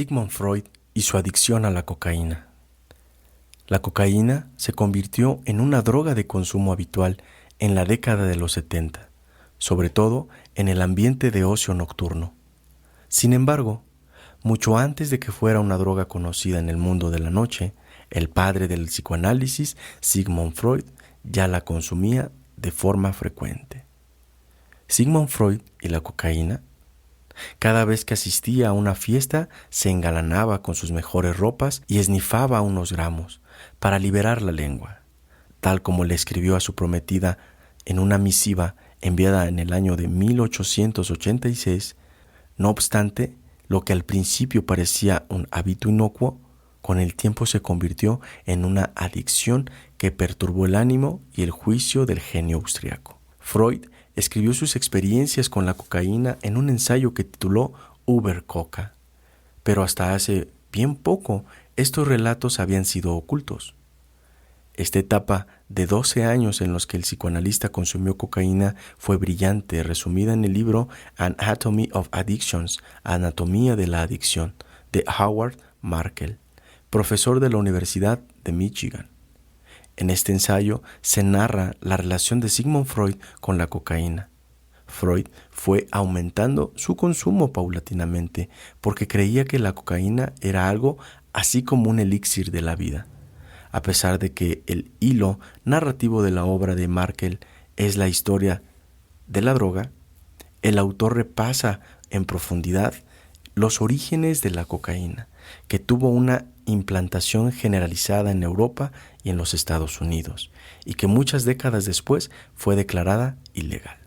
Sigmund Freud y su adicción a la cocaína. La cocaína se convirtió en una droga de consumo habitual en la década de los 70, sobre todo en el ambiente de ocio nocturno. Sin embargo, mucho antes de que fuera una droga conocida en el mundo de la noche, el padre del psicoanálisis, Sigmund Freud, ya la consumía de forma frecuente. Sigmund Freud y la cocaína. Cada vez que asistía a una fiesta, se engalanaba con sus mejores ropas y esnifaba unos gramos para liberar la lengua, tal como le escribió a su prometida en una misiva enviada en el año de 1886. No obstante, lo que al principio parecía un hábito inocuo, con el tiempo se convirtió en una adicción que perturbó el ánimo y el juicio del genio austriaco. Freud escribió sus experiencias con la cocaína en un ensayo que tituló Über Coca, pero hasta hace bien poco estos relatos habían sido ocultos. Esta etapa de 12 años en los que el psicoanalista consumió cocaína fue brillante, resumida en el libro Anatomy of Addictions, Anatomía de la Adicción, de Howard Markel, profesor de la Universidad de Michigan. En este ensayo se narra la relación de Sigmund Freud con la cocaína. Freud fue aumentando su consumo paulatinamente porque creía que la cocaína era algo así como un elixir de la vida. A pesar de que el hilo narrativo de la obra de Markel es la historia de la droga, el autor repasa en profundidad los orígenes de la cocaína, que tuvo una implantación generalizada en Europa y en los Estados Unidos, y que muchas décadas después fue declarada ilegal.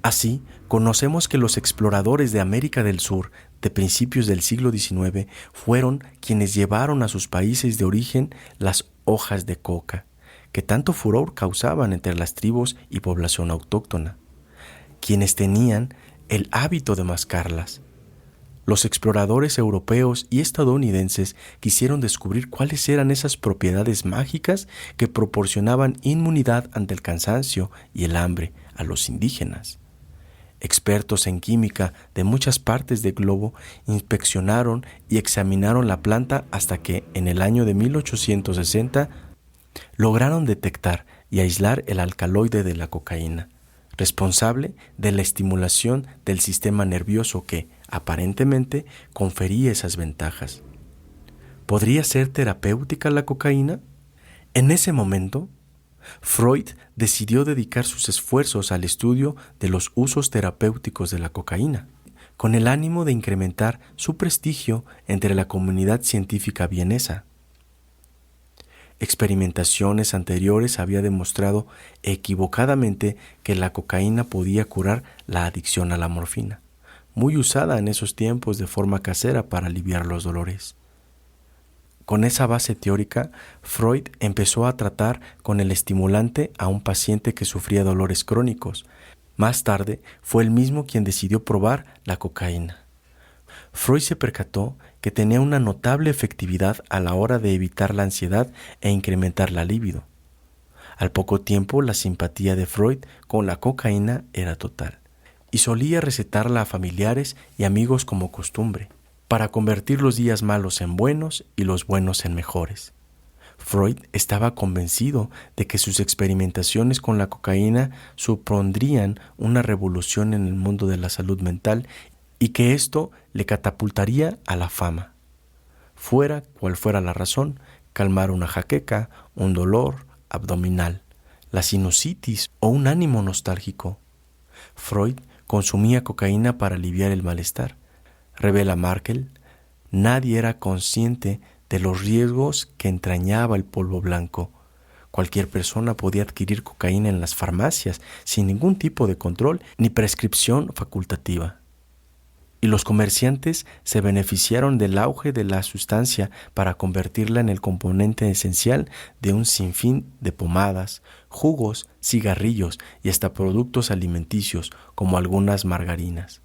Así, conocemos que los exploradores de América del Sur de principios del siglo XIX fueron quienes llevaron a sus países de origen las hojas de coca, que tanto furor causaban entre las tribus y población autóctona, quienes tenían el hábito de mascarlas. Los exploradores europeos y estadounidenses quisieron descubrir cuáles eran esas propiedades mágicas que proporcionaban inmunidad ante el cansancio y el hambre a los indígenas. Expertos en química de muchas partes del globo inspeccionaron y examinaron la planta hasta que, en el año de 1860, lograron detectar y aislar el alcaloide de la cocaína, responsable de la estimulación del sistema nervioso que, aparentemente, confería esas ventajas. ¿Podría ser terapéutica la cocaína? En ese momento, Freud decidió dedicar sus esfuerzos al estudio de los usos terapéuticos de la cocaína, con el ánimo de incrementar su prestigio entre la comunidad científica vienesa. Experimentaciones anteriores habían demostrado equivocadamente que la cocaína podía curar la adicción a la morfina, muy usada en esos tiempos de forma casera para aliviar los dolores. Con esa base teórica, Freud empezó a tratar con el estimulante a un paciente que sufría dolores crónicos. Más tarde, fue él mismo quien decidió probar la cocaína. Freud se percató que tenía una notable efectividad a la hora de evitar la ansiedad e incrementar la libido. Al poco tiempo, la simpatía de Freud con la cocaína era total, y solía recetarla a familiares y amigos como costumbre, para convertir los días malos en buenos y los buenos en mejores. Freud estaba convencido de que sus experimentaciones con la cocaína supondrían una revolución en el mundo de la salud mental y que esto le catapultaría a la fama. Fuera cual fuera la razón, calmar una jaqueca, un dolor abdominal, la sinusitis o un ánimo nostálgico. Freud consumía cocaína para aliviar el malestar. Revela Markel, nadie era consciente de los riesgos que entrañaba el polvo blanco. Cualquier persona podía adquirir cocaína en las farmacias sin ningún tipo de control ni prescripción facultativa. Y los comerciantes se beneficiaron del auge de la sustancia para convertirla en el componente esencial de un sinfín de pomadas, jugos, cigarrillos y hasta productos alimenticios como algunas margarinas.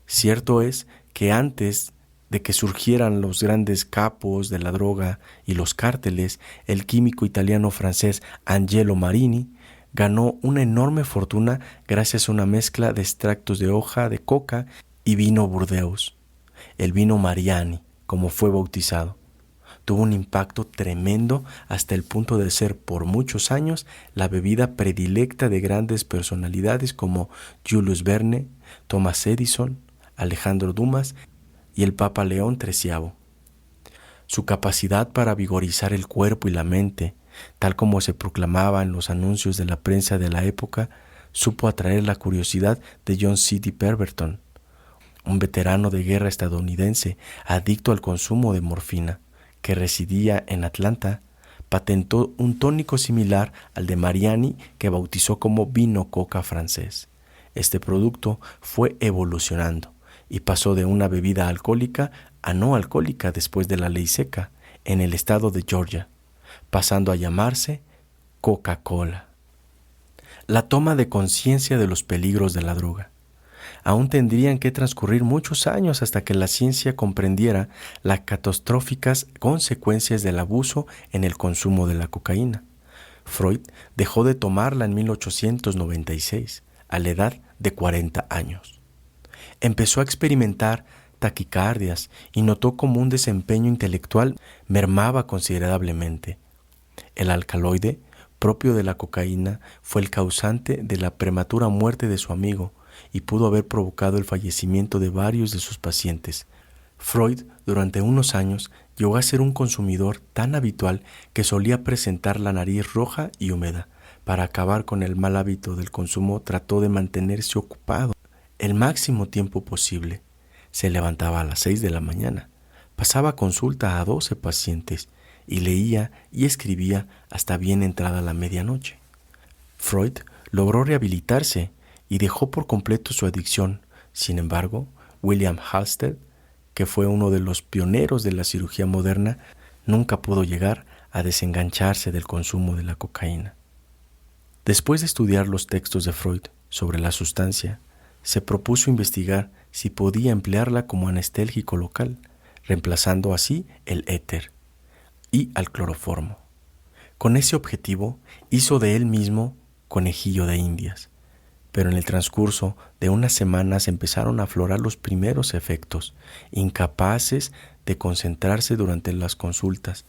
Cierto es que antes de que surgieran los grandes capos de la droga y los cárteles, el químico italiano-francés Angelo Marini ganó una enorme fortuna gracias a una mezcla de extractos de hoja de coca y vino Burdeos, el vino Mariani, como fue bautizado. Tuvo un impacto tremendo hasta el punto de ser por muchos años la bebida predilecta de grandes personalidades como Julius Verne, Thomas Edison, Alejandro Dumas y el Papa León XIII. Su capacidad para vigorizar el cuerpo y la mente, tal como se proclamaba en los anuncios de la prensa de la época, supo atraer la curiosidad de John C. Pemberton, un veterano de guerra estadounidense adicto al consumo de morfina, que residía en Atlanta. Patentó un tónico similar al de Mariani que bautizó como vino coca francés. Este producto fue evolucionando y pasó de una bebida alcohólica a no alcohólica después de la ley seca en el estado de Georgia, pasando a llamarse Coca-Cola. La toma de conciencia de los peligros de la droga. Aún tendrían que transcurrir muchos años hasta que la ciencia comprendiera las catastróficas consecuencias del abuso en el consumo de la cocaína. Freud dejó de tomarla en 1896, a la edad de 40 años. Empezó a experimentar taquicardias y notó cómo un desempeño intelectual mermaba considerablemente. El alcaloide propio de la cocaína fue el causante de la prematura muerte de su amigo y pudo haber provocado el fallecimiento de varios de sus pacientes. Freud, durante unos años, llegó a ser un consumidor tan habitual que solía presentar la nariz roja y húmeda. Para acabar con el mal hábito del consumo, trató de mantenerse ocupado el máximo tiempo posible. Se levantaba a las 6 de la mañana, pasaba consulta a 12 pacientes y leía y escribía hasta bien entrada la medianoche. Freud logró rehabilitarse y dejó por completo su adicción. Sin embargo, William Halsted, que fue uno de los pioneros de la cirugía moderna, nunca pudo llegar a desengancharse del consumo de la cocaína. Después de estudiar los textos de Freud sobre la sustancia, se propuso investigar si podía emplearla como anestélgico local, reemplazando así el éter y al cloroformo. Con ese objetivo, hizo de él mismo conejillo de indias. Pero en el transcurso de unas semanas empezaron a aflorar los primeros efectos. Incapaces de concentrarse durante las consultas,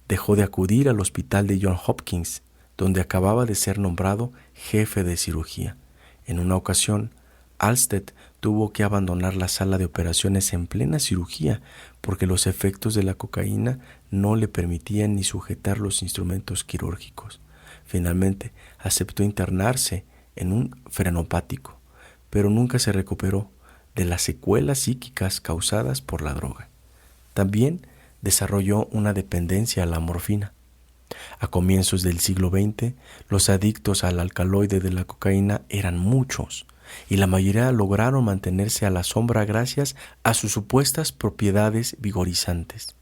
dejó de acudir al hospital de Johns Hopkins, donde acababa de ser nombrado jefe de cirugía. En una ocasión, Halsted tuvo que abandonar la sala de operaciones en plena cirugía porque los efectos de la cocaína no le permitían ni sujetar los instrumentos quirúrgicos. Finalmente, aceptó internarse en un frenopático, pero nunca se recuperó de las secuelas psíquicas causadas por la droga. También desarrolló una dependencia a la morfina. A comienzos del siglo XX, los adictos al alcaloide de la cocaína eran muchos, y la mayoría lograron mantenerse a la sombra gracias a sus supuestas propiedades vigorizantes.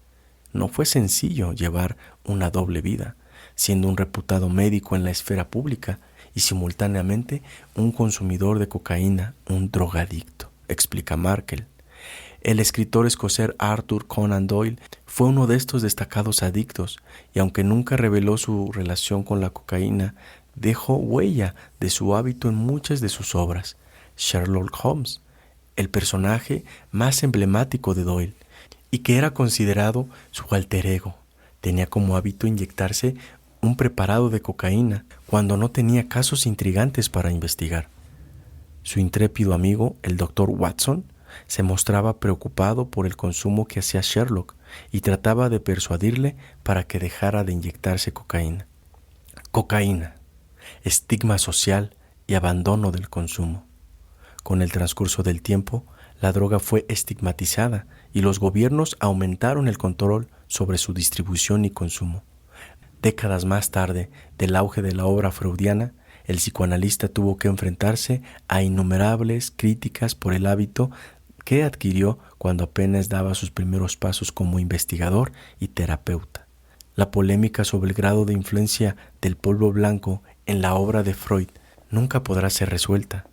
No fue sencillo llevar una doble vida, siendo un reputado médico en la esfera pública y simultáneamente un consumidor de cocaína, un drogadicto, explica Markel. El escritor escocés Arthur Conan Doyle fue uno de estos destacados adictos y aunque nunca reveló su relación con la cocaína, dejó huella de su hábito en muchas de sus obras. Sherlock Holmes, el personaje más emblemático de Doyle y que era considerado su alter ego, tenía como hábito inyectarse un preparado de cocaína cuando no tenía casos intrigantes para investigar. Su intrépido amigo, el Dr. Watson, se mostraba preocupado por el consumo que hacía Sherlock y trataba de persuadirle para que dejara de inyectarse cocaína. Cocaína, estigma social y abandono del consumo. Con el transcurso del tiempo, la droga fue estigmatizada y los gobiernos aumentaron el control sobre su distribución y consumo. Décadas más tarde del auge de la obra freudiana, el psicoanalista tuvo que enfrentarse a innumerables críticas por el hábito que adquirió cuando apenas daba sus primeros pasos como investigador y terapeuta. La polémica sobre el grado de influencia del polvo blanco en la obra de Freud nunca podrá ser resuelta,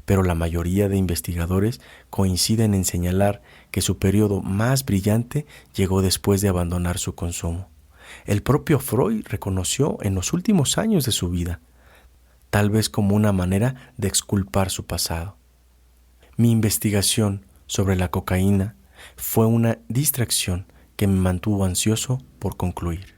pero la mayoría de investigadores coinciden en señalar que su periodo más brillante llegó después de abandonar su consumo. El propio Freud reconoció en los últimos años de su vida, tal vez como una manera de exculpar su pasado. Mi investigación sobre la cocaína Fue una distracción que me mantuvo ansioso por concluir.